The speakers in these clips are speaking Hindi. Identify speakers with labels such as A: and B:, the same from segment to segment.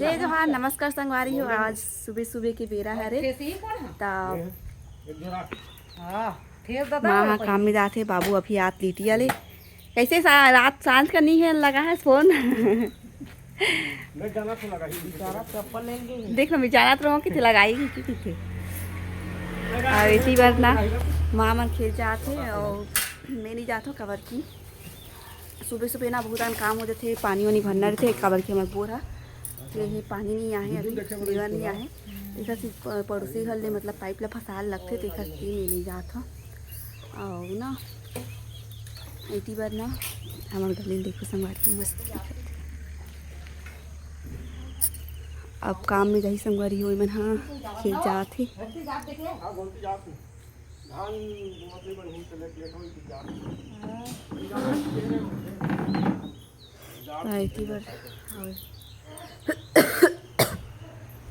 A: जय जोहार नमस्कार संगवारी हो। आज सुबह सुबह की बेरा है रे माँ काम में जाते बाबू अभी आत लीटी आले कैसे रात सांझ का नहीं है लगा है फोन देख लो बेचारा तो कितने लगाएगी कितने और इसी बार ना माँ मन खेल जाते और मैं नहीं जाता कबर की सुबह सुबह ना बहुत काम हो जाते पानी वानी भरना रहते कबर की हमारे बोरा ये पानी नहीं आए अभी लेवा नहीं आए देखा पड़ोसी घर ले मतलब पाइप ला फसाल लगते देखा नहीं जाता और ना इसी बार ना हमारे गली देखो संगवारी मस्त दिखते अब काम में जाही संगवारी हो मन हाँ खेत जाते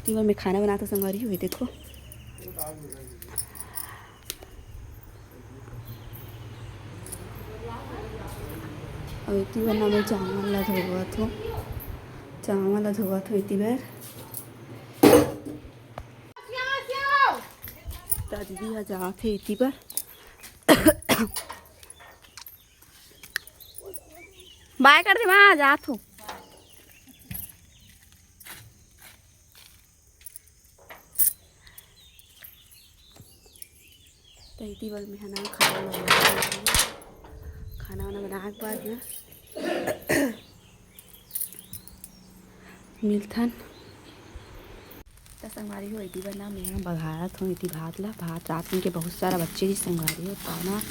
A: तीवर में खाना बनाता संगवारी हुई देखो और इतनी बार ना मैं चावल ला धोवा थो इतनी बार दीदी हजार थे इतनी बार बाय कर दे वहाँ जा थो तो इतनी बार में है ना खाना वाना बना के बाद ना मिलथन तो संगवारी हो इतनी बार ना मैं बघारत हूँ इतनी भात रात में के बहुत सारा बच्चे की संगवारी हो ताना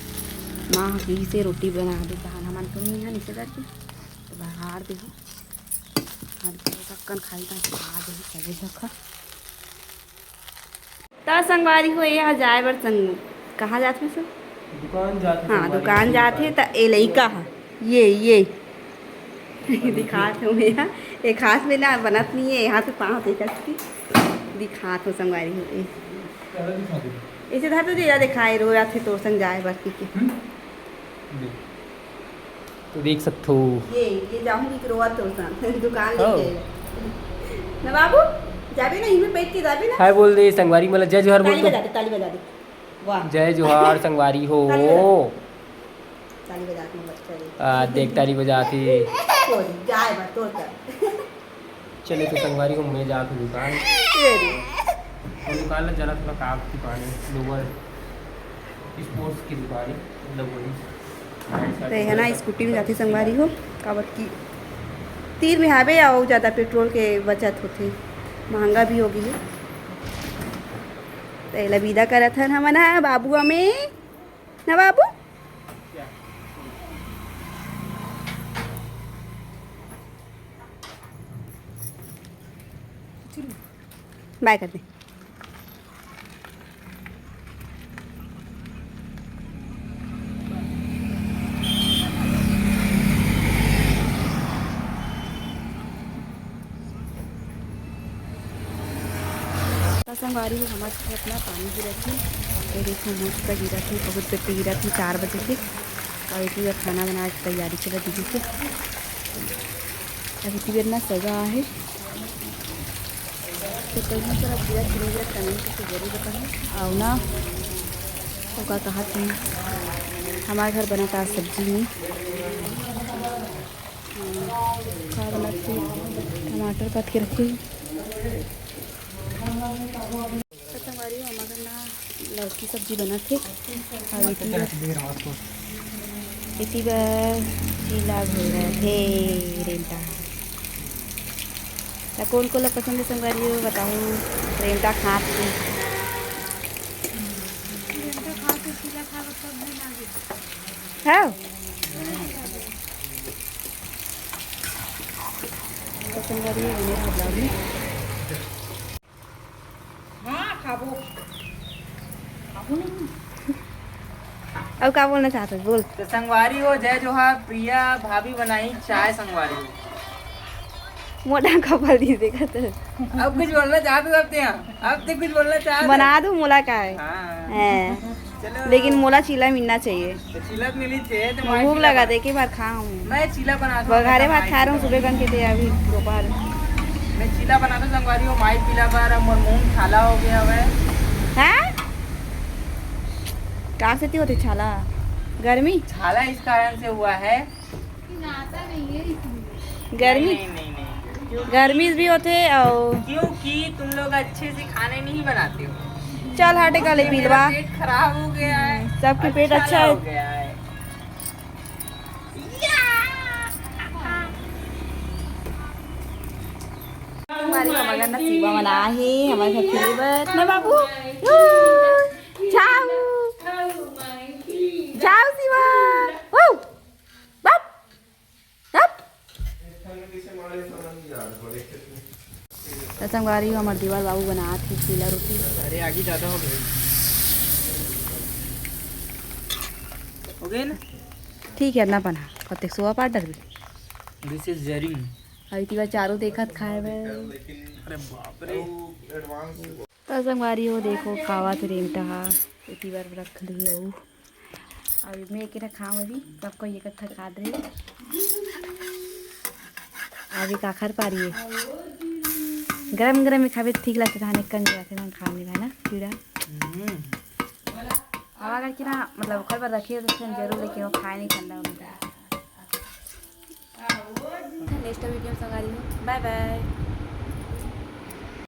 A: माँ घी से रोटी बना दे दाना मन तो नहीं है नीचे करके तो बघार दे ढक्कन खाई था सभी रखा तो संगवारी हो यहाँ जाए बर संग कहाँ जाते हैं सब
B: दुकान जाते
A: हाँ दुकान जाते तो ए लइका है ये दिखाते हूँ यहाँ एक खास में ना बनत नहीं है यहाँ से पाँव देखती दिखाते हो संगवारी हो ऐसे धर तो जेरा दिखाए रो या थे तोर संग जाए बस के
B: तो देख सकते हो
A: ये जाऊंगी कि रोआ तोर संग दुकान लेके ना बाबू जाबे ना इनमें बैठ के जाबे ना
B: हाय बोल दे संगवारी मतलब जय जोहार बोल दो
A: ताली बजा दे वाह
B: जय जोहार संगवारी हो
A: ताली बजाती बच्चा
B: देख ताली बजाती
A: जाए बस तोर कर
B: चले तो संगवारी को मैं जाके दुकान ला जरा थोड़ा काम की दुकान है लोअर स्पोर्ट्स की दुकान है
A: तो है ना स्कूटी में जाती संगवारी हो कावत की तीर में हावे और ज़्यादा पेट्रोल के बचत होते महंगा भी होगी है तो एला विदा करत हन हम ना बाबू हमें ना बाबू बाय कर दे संगवारी हमारे अपना पानी गिरा थी ये देखो मस्त का गिरा थी बहुत गट्टी गिरा थी 4 बजे से और इतनी बार खाना बनाने की तैयारी चला दीदी से अब इतनी बार ना सजा है तो कहीं पर अब गिरा खिलेगा कमेंट करके जरूर बताएं और ना तो का कहा थी हमारे घर बना था सब्जी में क्या बनाती टमाटर काट के रखी हमारी हमारा ना लौकी सब्जी बना थे और इसी बार चीला घोल रहे थे रेंटा तो कौन को पसंद है संगवारी हो बताओ रेंटा खास हाँ तो संगवारी में अब क्या बोलना चाहते हो बोल
B: तो संगवारी हो जय जोहार प्रिया भाभी बनाई चाय संगवारी हो
A: मोटा कपल दी देखा तो
B: अब कुछ बोलना चाहते हो अब तो कुछ बोलना चाहते
A: बना दो मोला का है
B: चलो
A: लेकिन मोला चीला मिलना चाहिए
B: तो चीला मिली चाहिए तो
A: भूख लगा दे के बार खाऊं
B: मैं चीला बना
A: बघारे भात खा रहा हूँ सुबह कन के थे अभी दोपहर
B: मैं चीला बनाता संगवारी हो माई पीला बार मोर मुंह छाला हो गया है
A: हैं कहाँ से होती छाला गर्मी
B: छाला इस कारण से हुआ है
A: गर्मी
B: नहीं नहीं नहीं
A: गर्मी भी होते और
B: क्योंकि तुम लोग अच्छे से खाने नहीं बनाते हो
A: चल हटे का ले पीलवा
B: पेट खराब हो गया है
A: सबके पेट अच्छा
B: हो
A: है
B: गया है
A: हमारी मामा का नसीबा बना है हमारे घर फेवरेट ना बाबू जाओ जाओ शिवा ओ बाप बाप संगवारी हमारे दीवार बाबू बना थी चीला रोटी
B: अरे आगे ज्यादा हो गई हो गए ना
A: ठीक है ना बना कते सोआ पाउडर भी
B: दिस इज जरी
A: अभी तीवा चारों देखत खाए में
B: अरे बाप रे
A: तो संगवारी हो देखो खावा थे रेमटा इतनी बार रख ली हो अभी मैं एक खाऊँ अभी सबको ये कथा खा दे अभी काखर पा रही है गरम गरम में खावे ठीक लगता था निकल जाते ना खाने का ना कीड़ा हवा करके ना मतलब कल बार रखिए तो जरूर लेकिन वो खाए नहीं ठंडा होता नेक्स्ट वीडियो में संगारी हूँ बाय बाय।